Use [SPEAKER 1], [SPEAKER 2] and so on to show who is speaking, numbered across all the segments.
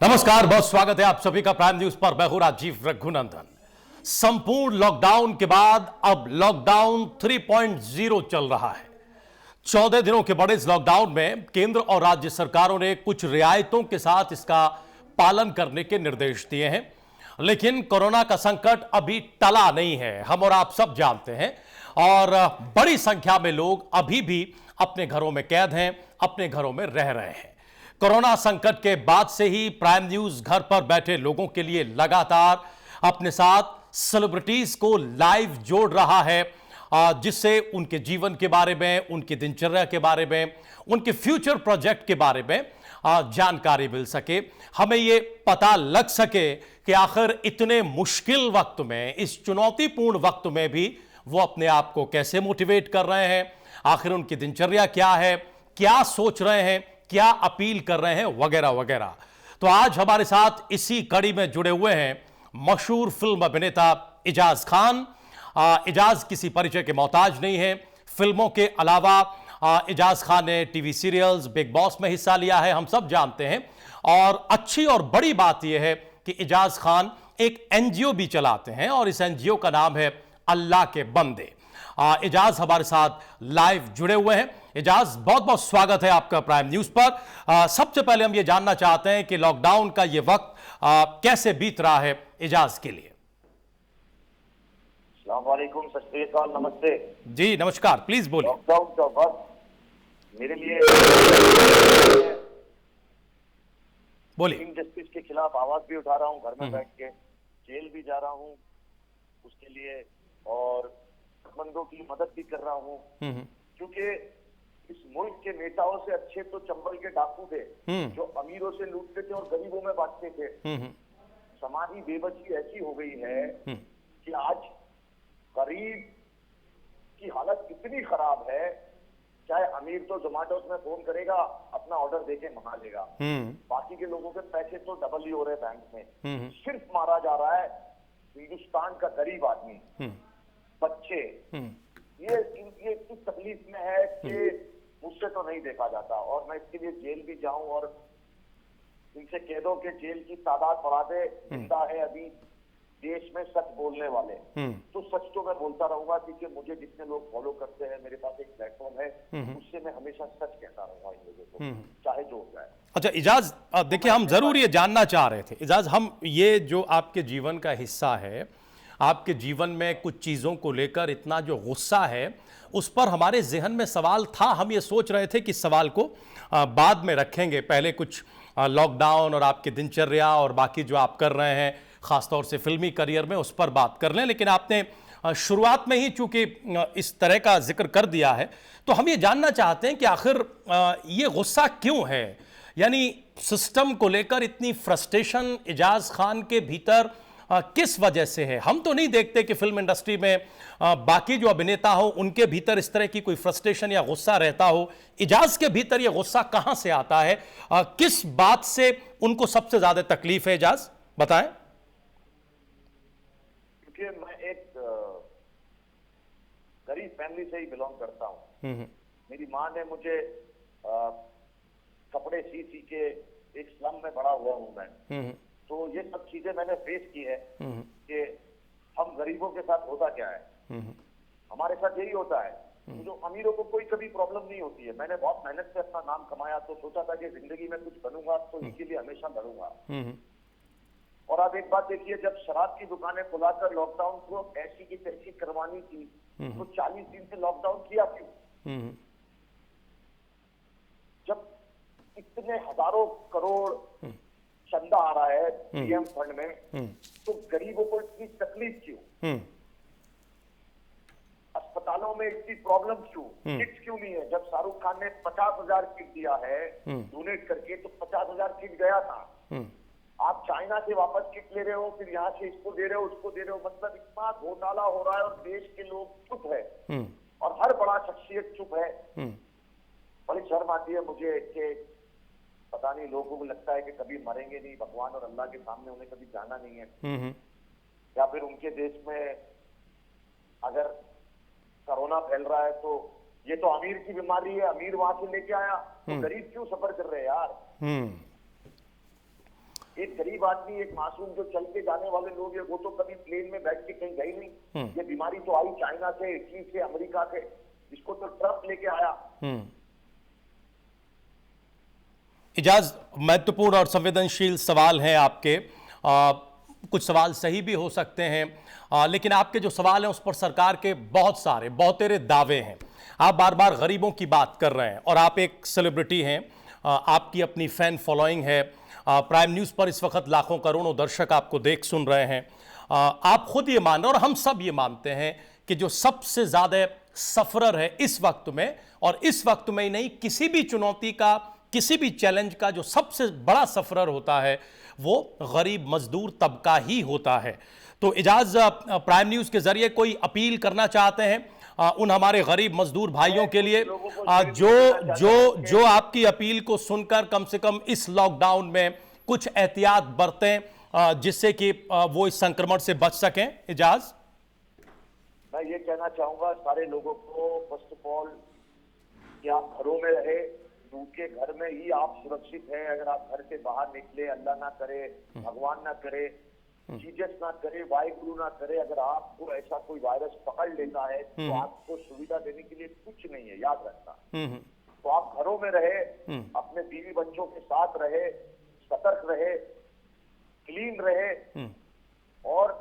[SPEAKER 1] नमस्कार, बहुत स्वागत है आप सभी का प्राइम न्यूज पर। मैं हूं राजीव रघुनंदन। संपूर्ण लॉकडाउन के बाद अब लॉकडाउन 3.0 चल रहा है। 14 दिनों के बड़े इस लॉकडाउन में केंद्र और राज्य सरकारों ने कुछ रियायतों के साथ इसका पालन करने के निर्देश दिए हैं, लेकिन कोरोना का संकट अभी टला नहीं है, हम और आप सब जानते हैं। और बड़ी संख्या में लोग अभी भी अपने घरों में कैद हैं, अपने घरों में रह रहे हैं। कोरोना संकट के बाद से ही प्राइम न्यूज घर पर बैठे लोगों के लिए लगातार अपने साथ सेलिब्रिटीज को लाइव जोड़ रहा है, जिससे उनके जीवन के बारे में, उनकी दिनचर्या के बारे में, उनके फ्यूचर प्रोजेक्ट के बारे में जानकारी मिल सके, हमें यह पता लग सके कि आखिर इतने मुश्किल वक्त में, इस चुनौतीपूर्ण वक्त में भी वो अपने आप को कैसे मोटिवेट कर रहे हैं, आखिर उनकी दिनचर्या क्या है, क्या सोच रहे हैं, क्या अपील कर रहे हैं, वगैरह वगैरह। तो आज हमारे साथ इसी कड़ी में जुड़े हुए हैं मशहूर फिल्म अभिनेता एजाज खान। एजाज किसी परिचय के मोहताज नहीं है। फिल्मों के अलावा एजाज खान ने टीवी सीरियल्स, बिग बॉस में हिस्सा लिया है, हम सब जानते हैं। और अच्छी और बड़ी बात यह है कि एजाज खान एक एनजीओ भी चलाते हैं और इस एनजीओ का नाम है अल्लाह के बंदे। एजाज हमारे साथ लाइव जुड़े हुए हैं। एजाज, बहुत बहुत स्वागत है आपका प्राइम न्यूज पर। सबसे पहले हम ये जानना चाहते हैं कि लॉकडाउन का ये वक्त कैसे बीत रहा है एजाज के लिए।
[SPEAKER 2] अस्सलाम वालेकुम, सत श्री अकाल, नमस्ते
[SPEAKER 1] जी नमस्कार, प्लीज बोलिए।
[SPEAKER 2] लॉकडाउन का वक्त मेरे लिए
[SPEAKER 1] बोलिए।
[SPEAKER 2] इनजस्टिस के खिलाफ आवाज भी उठा रहा हूँ, घर में बैठ के जेल भी जा रहा हूँ उसके लिए, और मंदों की मदद भी कर रहा हूँ, क्योंकि इस मुल्क के नेताओं से अच्छे तो चंबल के डाकू थे जो अमीरों से लूटते थे और गरीबों में बांटते थे। समाजी बेबसी ऐसी हो गई है कि आज गरीब की हालत इतनी खराब है, चाहे अमीर तो जोमेटो में फोन करेगा, अपना ऑर्डर देके मंगा लेगा, बाकी के लोगों के पैसे तो डबल ही हो रहे बैंक में। सिर्फ मारा जा रहा है हिंदुस्तान का गरीब आदमी, बच्चे। ये इस तकलीफ में है कि मुझसे तो नहीं देखा जाता, और मैं इसके लिए जेल भी जाऊं और इनसे कह दो कि जेल की तादाद बढ़ा दे। जिंदा है अभी देश में सच बोलने वाले, तो सच तो मैं बोलता रहूंगा, क्योंकि मुझे जितने लोग फॉलो करते हैं, मेरे पास एक प्लेटफॉर्म है, उससे मैं हमेशा सच कहता रहूंगा इन लोगों को, चाहे जो हो जाए।
[SPEAKER 1] अच्छा एजाज, देखिए हम जरूर ये जानना चाह रहे थे एजाज, हम ये जो आपके जीवन का हिस्सा है, आपके जीवन में कुछ चीज़ों को लेकर इतना जो गुस्सा है, उस पर हमारे जहन में सवाल था। हम ये सोच रहे थे कि इस सवाल को बाद में रखेंगे, पहले कुछ लॉकडाउन और आपकी दिनचर्या और बाकी जो आप कर रहे हैं, ख़ासतौर से फिल्मी करियर में, उस पर बात कर लें। लेकिन आपने शुरुआत में ही चूंकि इस तरह का जिक्र कर दिया है, तो हम ये जानना चाहते हैं कि आखिर ये गुस्सा क्यों है, यानी सिस्टम को लेकर इतनी फ्रस्ट्रेशन एजाज खान के भीतर किस वजह से है। हम तो नहीं देखते कि फिल्म इंडस्ट्री में बाकी जो अभिनेता हो उनके भीतर इस तरह की कोई फ्रस्ट्रेशन या गुस्सा रहता हो। एजाज के भीतर यह गुस्सा कहां से आता है, किस बात से उनको सबसे ज्यादा तकलीफ है, एजाज बताएं।
[SPEAKER 2] क्योंकि मैं एक गरीब फैमिली से ही बिलोंग करता हूं। मेरी माँ ने मुझे कपड़े सी के, एक स्लम में बड़ा हुआ हूं मैं, तो ये सब चीजें मैंने फेस की है कि हम गरीबों के साथ होता क्या है। हमारे साथ यही होता है, जो अमीरों को कोई कभी प्रॉब्लम नहीं होती है। मैंने बहुत मेहनत से अपना नाम कमाया, तो सोचा था कि जिंदगी में कुछ बनूंगा तो इनके लिए हमेशा लड़ूंगा। और आप एक बात देखिए, जब शराब की दुकानें खुलाकर लॉकडाउन को ऐसी की तैसी करवानी थी, तो 40 दिन से लॉकडाउन किया क्यों? जब इतने हजारों करोड़ चंदा आ रहा है पीएम फंड में, तो गरीबों को इतनी तकलीफ क्यों? अस्पतालों में इतनी प्रॉब्लम क्यों? किट्स क्यों नहीं है? जब शाहरुख खान ने 50,000 किट दिया है डोनेट करके, तो 50,000 किट गया था। आप चाइना से वापस किट ले रहे हो, फिर यहाँ से इसको दे रहे हो, उसको दे रहे हो, मतलब इतना घोटाला हो रहा है और देश के लोग चुप है, और हर बड़ा शख्सियत चुप है। बड़ी शर्म आती है मुझे कि पता नहीं, लोगों को लगता है कि कभी मरेंगे नहीं, भगवान और अल्लाह के सामने उन्हें कभी जाना नहीं है, या फिर उनके देश में अगर कोरोना फैल रहा है तो ये तो अमीर की बीमारी है, अमीर वहां से लेके आया, तो गरीब क्यों सफर कर रहे हैं यार। एक गरीब आदमी, एक मासूम जो चल के जाने वाले लोग हैं, वो तो कभी प्लेन में बैठ के कहीं गए नहीं। ये बीमारी तो आई चाइना से, इटली से, अमेरिका से, इसको तो ट्रम्प लेके आया।
[SPEAKER 1] इजाज, महत्वपूर्ण और संवेदनशील सवाल हैं आपके। कुछ सवाल सही भी हो सकते हैं, लेकिन आपके जो सवाल हैं उस पर सरकार के बहुत सारे बहुतेरे दावे हैं। आप बार बार गरीबों की बात कर रहे हैं और आप एक सेलिब्रिटी हैं, आपकी अपनी फैन फॉलोइंग है। प्राइम न्यूज़ पर इस वक्त लाखों करोड़ों दर्शक आपको देख सुन रहे हैं। आप खुद ये मान रहे हैं और हम सब ये मानते हैं कि जो सबसे ज़्यादा सफरर है इस वक्त में, और इस वक्त में ही नहीं, किसी भी चुनौती का, किसी भी चैलेंज का जो सबसे बड़ा सफरर होता है वो गरीब मजदूर तबका ही होता है। तो इजाज, प्राइम न्यूज़ के जरिए कोई अपील करना चाहते हैं उन हमारे गरीब मजदूर भाइयों के लिए जो जो जो आपकी अपील को सुनकर कम से कम इस लॉकडाउन में कुछ एहतियात बरतें जिससे कि वो इस संक्रमण से बच सकें? इजाज,
[SPEAKER 2] मैं ये कहना चाहूंगा सारे लोगों को, फर्स्ट ऑफ ऑल कि आप घरों में रहे, के घर में ही आप सुरक्षित हैं। अगर आप घर से बाहर निकले, अल्लाह ना करे, भगवान ना करे, जीजस ना करे, वाहिगुरु ना करे, अगर आपको ऐसा कोई वायरस पकड़ लेता है तो आपको सुविधा देने के लिए कुछ नहीं है, याद रखना। तो आप घरों में रहे, अपने बीवी बच्चों के साथ रहे, सतर्क रहे, क्लीन रहे और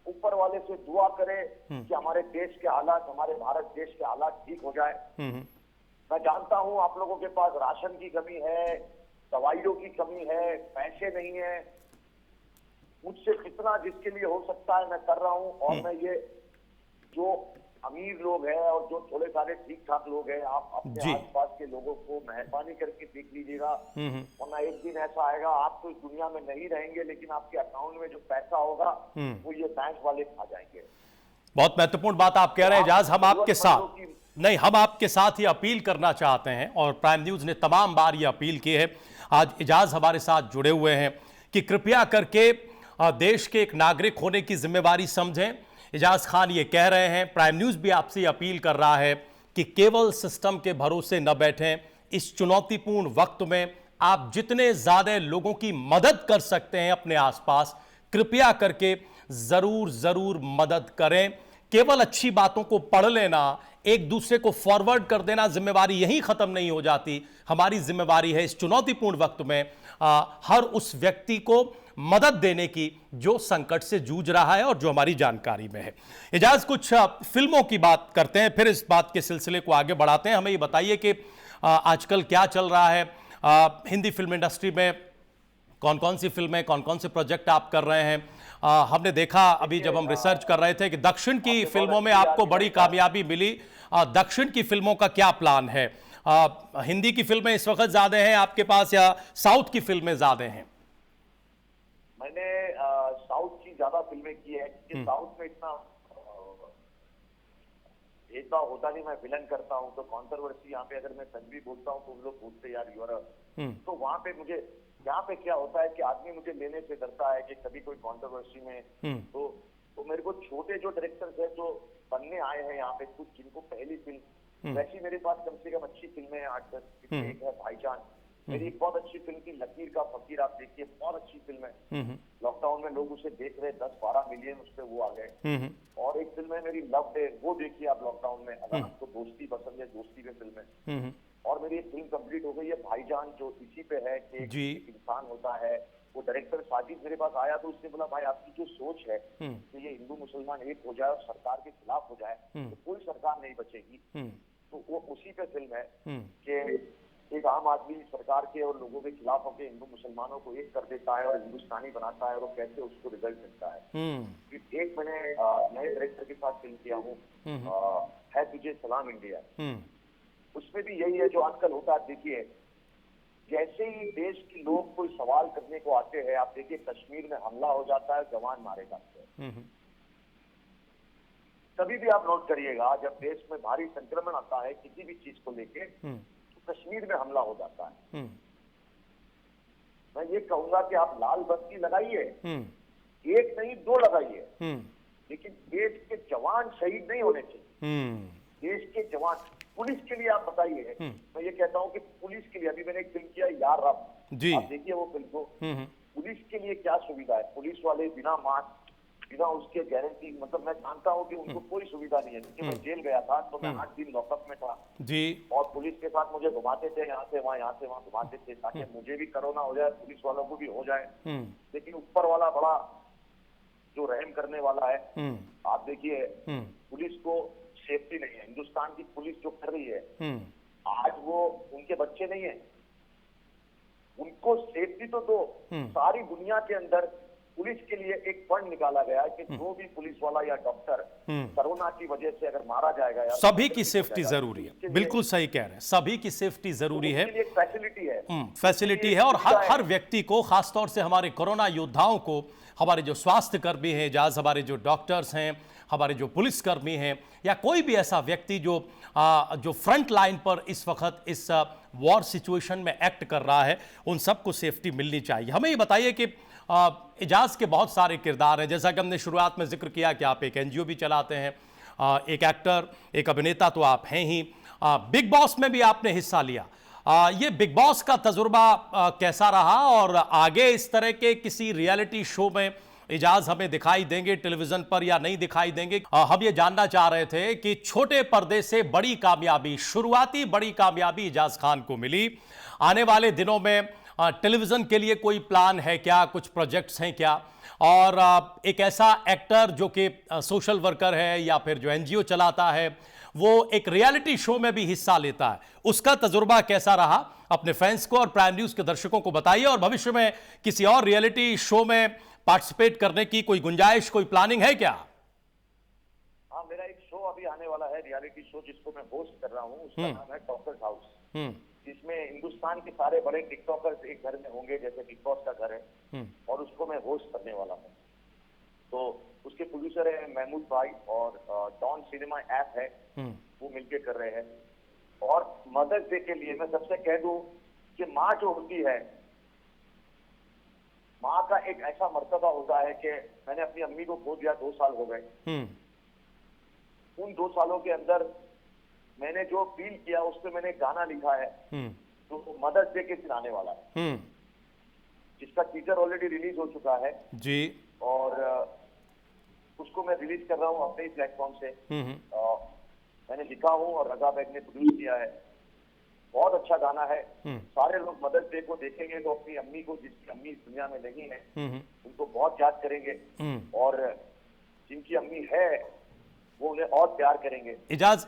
[SPEAKER 2] ऊपर वाले से दुआ करें कि हमारे देश के हालात, हमारे भारत देश के हालात ठीक हो जाए। मैं जानता हूं आप लोगों के पास राशन की कमी है, दवाइयों की कमी है, पैसे नहीं है। मुझसे कितना जिसके लिए हो सकता है मैं कर रहा हूं। और मैं ये जो अमीर लोग हैं और जो थोड़े सारे ठीक ठाक लोग हैं, आप अपने आसपास के लोगों को मेहरबानी करके देख लीजिएगा, वरना एक दिन ऐसा आएगा आप तो इस दुनिया में नहीं रहेंगे, लेकिन आपके अकाउंट में जो पैसा होगा वो ये बैंक वाले खा जाएंगे।
[SPEAKER 1] बहुत महत्वपूर्ण बात आप कह रहे हैं इजाज। हम आपके साथ नहीं, हम आपके साथ ये अपील करना चाहते हैं और प्राइम न्यूज़ ने तमाम बार ये अपील की है। आज इजाज हमारे साथ जुड़े हुए हैं कि कृपया करके देश के एक नागरिक होने की जिम्मेवारी समझें। इजाज खान ये कह रहे हैं, प्राइम न्यूज़ भी आपसे अपील कर रहा है कि केवल सिस्टम के भरोसे न बैठें। इस चुनौतीपूर्ण वक्त में आप जितने ज़्यादा लोगों की मदद कर सकते हैं अपने आसपास, कृपया करके ज़रूर मदद करें। केवल अच्छी बातों को पढ़ लेना, एक दूसरे को फॉरवर्ड कर देना, जिम्मेवारी यहीं खत्म नहीं हो जाती। हमारी जिम्मेवारी है इस चुनौतीपूर्ण वक्त में हर उस व्यक्ति को मदद देने की जो संकट से जूझ रहा है और जो हमारी जानकारी में है। इजाज, कुछ फिल्मों की बात करते हैं, फिर इस बात के सिलसिले को आगे बढ़ाते हैं। हमें ये बताइए कि आजकल क्या चल रहा है हिंदी फिल्म इंडस्ट्री में, कौन कौन सी फिल्में, कौन कौन से प्रोजेक्ट आप कर रहे हैं? हमने देखा अभी जब हम रिसर्च कर रहे थे कि दक्षिण की फिल्मों में आपको बड़ी कामयाबी मिली। दक्षिण की फिल्मों का क्या प्लान है? हिंदी की फिल्में इस वक्त ज्यादा हैं आपके पास या साउथ की फिल्में ज्यादा हैं?
[SPEAKER 2] मैंने साउथ की ज्यादा फिल्में की है क्योंकि साउथ में इतना भेदभाव होता नहीं। मैं विलन करता हूं तो कॉन्ट्रोवर्सी, यहाँ पे अगर मैं सच भी बोलता हूं तो लोग पूछते यार यू आर, तो वहां पे मुझे, यहाँ पे क्या होता है कि आदमी मुझे लेने से डरता है कि कभी कोई कंट्रोवर्सी में तो मेरे को छोटे जो डायरेक्टर्स हैं जो बनने आए हैं यहाँ पे, कुछ जिनको पहली फिल्म, वैसी मेरे पास कम से कम अच्छी फिल्में हैं 8-10। एक है भाईजान, मेरी एक बहुत अच्छी फिल्म थी लकीर का फकीर, आप देखिए बहुत अच्छी फिल्म है। लॉकडाउन में लोग उसे देख रहे, 10-12 मिलियन उस पर वो आ गए। और एक फिल्म है मेरी लव डे, वो देखिए आप लॉकडाउन में, अगर आपको दोस्ती पसंद है, दोस्ती पे फिल्म है। और मेरी एक फिल्म कंप्लीट हो गई है भाईजान, जो इसी पे है कि एक इंसान होता है, वो डायरेक्टर साजिद मेरे पास आया तो उसने बोला भाई आपकी जो सोच है कि ये हिंदू मुसलमान एक हो जाए और सरकार के खिलाफ हो जाए तो कोई सरकार नहीं बचेगी। तो वो उसी पे फिल्म है कि एक आम आदमी सरकार के और लोगों के खिलाफ होकर हिंदू मुसलमानों को एक कर देता है और हिंदुस्तानी बनाता है, और कैसे उसको रिजल्ट मिलता है। एक मैंने नए डायरेक्टर के साथ फिल्म किया हूँ, है तुझे सलाम इंडिया। उसमें भी यही है जो आजकल होता है। देखिए जैसे ही देश के लोग कोई सवाल करने को आते हैं, आप देखिए कश्मीर में हमला हो जाता है, जवान मारे जाते हैं। कभी भी आप नोट करिएगा जब देश में भारी संक्रमण आता है किसी भी चीज को लेके, तो कश्मीर में हमला हो जाता है। मैं ये कहूंगा कि आप लाल बत्ती लगाइए, एक नहीं 2 लगाइए, लेकिन देश के जवान शहीद नहीं होने चाहिए। देश के जवान, पुलिस के लिए आप बताइए, मैं ये कहता हूं कि पुलिस के लिए, अभी मैंने एक फिल्म किया यार रब, आप देखिए वो फिल्म को, पुलिस के लिए क्या सुविधा है? पुलिस वाले बिना मास्क, बिना उसके गारंटी, मतलब मैं जानता हूं कि उनको कोई सुविधा नहीं है, क्योंकि मैं जेल गया था तो मैं 8 दिन लॉकअप में था
[SPEAKER 1] जी।
[SPEAKER 2] और पुलिस के साथ मुझे घुमाते थे, यहाँ से वहां घुमाते थे, ताकि मुझे भी कोरोना हो जाए, पुलिस वालों को भी हो जाए। लेकिन ऊपर वाला बड़ा जो रहम करने वाला है, आप देखिए पुलिस को सेफ्टी नहीं है। हिंदुस्तान की पुलिस जो कर रही है आज, वो उनके बच्चे नहीं है, उनको सेफ्टी तो दो। सारी दुनिया के अंदर पुलिस के लिए एक फंड निकाला गया है कि जो भी पुलिस वाला या डॉक्टर कोरोना की वजह से अगर मारा जाएगा, या
[SPEAKER 1] सभी की सेफ्टी जरूरी है, बिल्कुल सही कह रहे हैं, सभी की सेफ्टी जरूरी है,
[SPEAKER 2] एक फैसिलिटी है,
[SPEAKER 1] फैसिलिटी है। और हर व्यक्ति को, खासतौर से हमारे कोरोना योद्धाओं को, हमारे जो स्वास्थ्य कर्मी हैं एजाज, हमारे जो डॉक्टर्स हैं, हमारे जो पुलिसकर्मी हैं, या कोई भी ऐसा व्यक्ति जो फ्रंट लाइन पर इस वक्त इस वॉर सिचुएशन में एक्ट कर रहा है, उन सबको सेफ्टी मिलनी चाहिए। हमें ये बताइए कि एजाज के बहुत सारे किरदार हैं, जैसा कि हमने शुरुआत में जिक्र किया कि आप एक एनजीओ भी चलाते हैं, एक एक्टर, एक अभिनेता तो आप हैं ही, बिग बॉस में भी आपने हिस्सा लिया। ये बिग बॉस का तजुर्बा कैसा रहा, और आगे इस तरह के किसी रियलिटी शो में एजाज हमें दिखाई देंगे टेलीविजन पर या नहीं दिखाई देंगे? हम ये जानना चाह रहे थे कि छोटे पर्दे से बड़ी कामयाबी, शुरुआती बड़ी कामयाबी एजाज खान को मिली। आने वाले दिनों में टेलीविजन के लिए कोई प्लान है क्या, कुछ प्रोजेक्ट्स हैं क्या? और एक ऐसा एक्टर जो कि सोशल वर्कर है या फिर जो एनजीओ चलाता है, वो एक रियलिटी शो में भी हिस्सा लेता है, उसका तजुर्बा कैसा रहा? अपने फैंस को और प्राइम न्यूज के दर्शकों को बताइए। और भविष्य में किसी और रियलिटी शो में पार्टिसिपेट करने की कोई गुंजाइश, कोई प्लानिंग है क्या?
[SPEAKER 2] हाँ, मेरा एक शो अभी आने वाला है, रियलिटी शो, जिसको मैं होस्ट कर रहा हूँ। उसका नाम है टॉकर्स हाउस, जिसमें हिंदुस्तान के सारे बड़े टिकटॉकर्स एक घर में होंगे, जैसे बिग बॉस का घर है, और उसको मैं होस्ट करने वाला हूँ। तो उसके प्रोड्यूसर है महमूद भाई, और डॉन सिनेमा ऐप है, वो मिलके कर रहे हैं। और मदर्स डे के लिए मैं सबसे कह दूं कि माँ जो होती है, माँ का एक ऐसा मर्तबा होता है कि मैंने अपनी अम्मी को खो दिया, 2 साल हो गए। उन 2 सालों के अंदर मैंने जो फील किया, उस पर मैंने गाना लिखा है, जो मदर्स डे के दिन आने वाला है, जिसका टीजर ऑलरेडी रिलीज हो चुका है
[SPEAKER 1] जी,
[SPEAKER 2] और उसको मैं रिलीज कर रहा हूँ अपने ही प्लेटफॉर्म से। मैंने लिखा हूँ और रजा बैग ने प्रोड्यूस किया है। बहुत अच्छा गाना है। सारे लोग मदर्स डे को देखेंगे तो अपनी अम्मी को, जिसकी अम्मी इस दुनिया में नहीं है, उनको बहुत याद करेंगे, और जिनकी अम्मी है वो उन्हें और प्यार करेंगे।
[SPEAKER 1] इजाज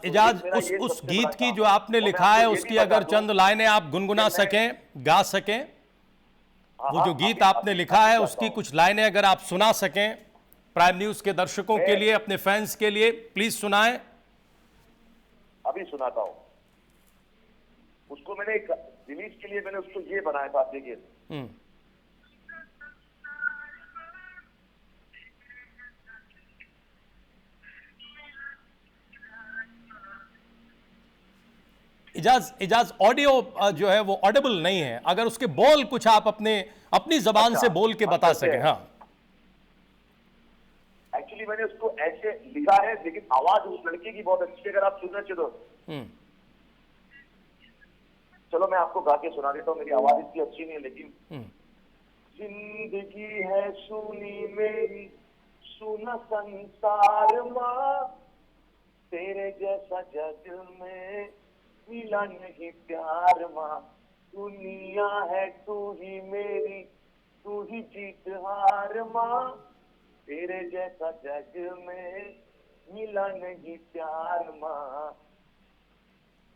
[SPEAKER 1] उस गीत की जो आपने लिखा है, उसकी अगर चंद लाइनें आप गुनगुना सकें, गा सकें, वो जो गीत आपने लिखा है उसकी कुछ लाइनें अगर आप सुना सकें प्राइम न्यूज के दर्शकों के लिए, अपने फैंस के लिए, प्लीज सुनाएं।
[SPEAKER 2] अभी सुनाता हूँ। उसको मैंने रिलीज के लिए मैंने उसको ये बनाया था, देखिए।
[SPEAKER 1] इजाज ऑडियो जो है वो ऑडिबल नहीं है, अगर उसके बोल कुछ आप अपनी जबान से बोल के बता सकें। हाँ,
[SPEAKER 2] एक्चुअली मैंने उसको ऐसे लिखा है, लेकिन आवाज उस लड़की की बहुत अच्छी है, अगर आप सुनना चाहिए तो। चलो मैं आपको गा के सुना देता हूँ, मेरी आवाज इतनी अच्छी नहीं है, लेकिन जिंदगी है सुनी मेरी, सुना संसार माँ, तेरे जैसा जग में मिला नहीं प्यार माँ, दुनिया है तू ही मेरी, तू ही जीत हार माँ, तेरे जैसा जग में मिला नहीं प्यार माँ।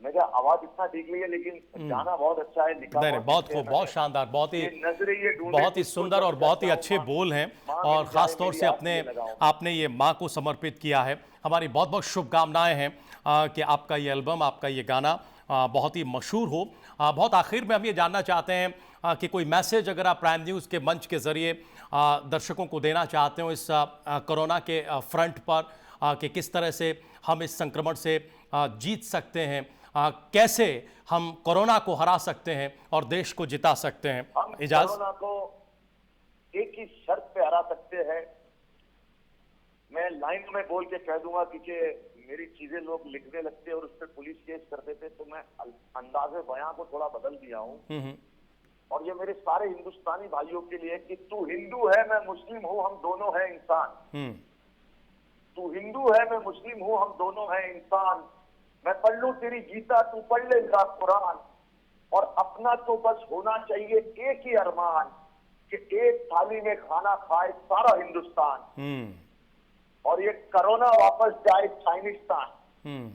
[SPEAKER 2] मेरा आवाज इतना ठीक नहीं है, लेकिन गाना बहुत अच्छा है, लिखा
[SPEAKER 1] बहुत खूब, बहुत शानदार, बहुत ही सुंदर और बहुत ही अच्छे बोल हैं, और खासतौर से आपने ये माँ को समर्पित किया है। हमारी बहुत बहुत शुभकामनाएं हैं कि आपका ये एल्बम, आपका ये गाना बहुत ही मशहूर हो। बहुत आखिर में हम ये जानना चाहते हैं कि कोई मैसेज अगर आप प्राइम न्यूज़ के मंच के ज़रिए दर्शकों को देना चाहते हो इस कोरोना के फ्रंट पर, कि किस तरह से हम इस संक्रमण से जीत सकते हैं, कैसे हम कोरोना को हरा सकते हैं और देश को जिता सकते हैं। इजाज,
[SPEAKER 2] कोरोना को एक ही शर्त पे हरा सकते हैं। मैं लाइन में बोल के कह दूंगा, क्योंकि मेरी चीजें लोग लिखने लगते और उस पर पुलिस केस करते थे, तो मैं अंदाजे बयां को थोड़ा बदल दिया हूँ। और ये मेरे सारे हिंदुस्तानी भाइयों के लिए कि तू हिंदू है, मैं मुस्लिम हूं, हम दोनों हैं इंसान। तू हिंदू है, मैं मुस्लिम हूं, हम दोनों हैं इंसान। मैं पढ़ लूं तेरी गीता, तू पढ़ ले मेरा कुरान, और अपना तो बस होना चाहिए एक ही अरमान कि एक थाली में खाना खाए सारा हिंदुस्तान, और ये कोरोना वापस जाए चाइनिस्तान।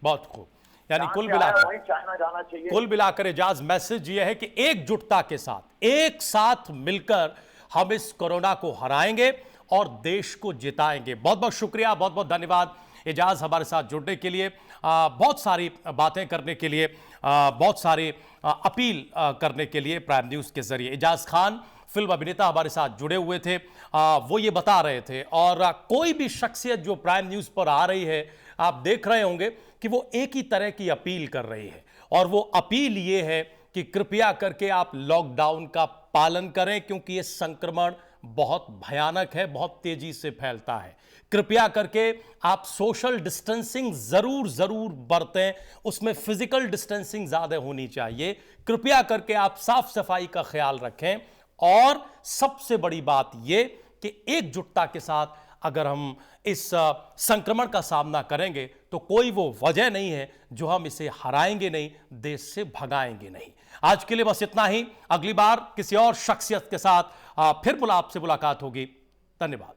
[SPEAKER 1] बहुत खूब। यानी
[SPEAKER 2] जहां
[SPEAKER 1] कुल
[SPEAKER 2] से आया
[SPEAKER 1] मिलाकर
[SPEAKER 2] वहीं चाइना जाना चाहिए।
[SPEAKER 1] कुल मिलाकर एजाज मैसेज यह है कि एकजुटता के साथ एक साथ मिलकर हम इस कोरोना को हराएंगे और देश को जिताएंगे। बहुत बहुत शुक्रिया, बहुत बहुत धन्यवाद एजाज हमारे साथ जुड़ने के लिए, बहुत सारी बातें करने के लिए, बहुत सारी अपील करने के लिए प्राइम न्यूज़ के जरिए। एजाज खान फिल्म अभिनेता हमारे साथ जुड़े हुए थे, वो ये बता रहे थे। और कोई भी शख्सियत जो प्राइम न्यूज़ पर आ रही है, आप देख रहे होंगे कि वो एक ही तरह की अपील कर रही है, और वो अपील ये है कि कृपया करके आप लॉकडाउन का पालन करें, क्योंकि ये संक्रमण बहुत भयानक है, बहुत तेजी से फैलता है। कृपया करके आप सोशल डिस्टेंसिंग जरूर बरतें, उसमें फिजिकल डिस्टेंसिंग ज्यादा होनी चाहिए। कृपया करके आप साफ सफाई का ख्याल रखें, और सबसे बड़ी बात यह कि एकजुटता के साथ अगर हम इस संक्रमण का सामना करेंगे तो कोई वो वजह नहीं है जो हम इसे हराएंगे नहीं, देश से भगाएंगे नहीं। आज के लिए बस इतना ही। अगली बार किसी और शख्सियत के साथ फिर आपसे मुलाकात होगी। धन्यवाद।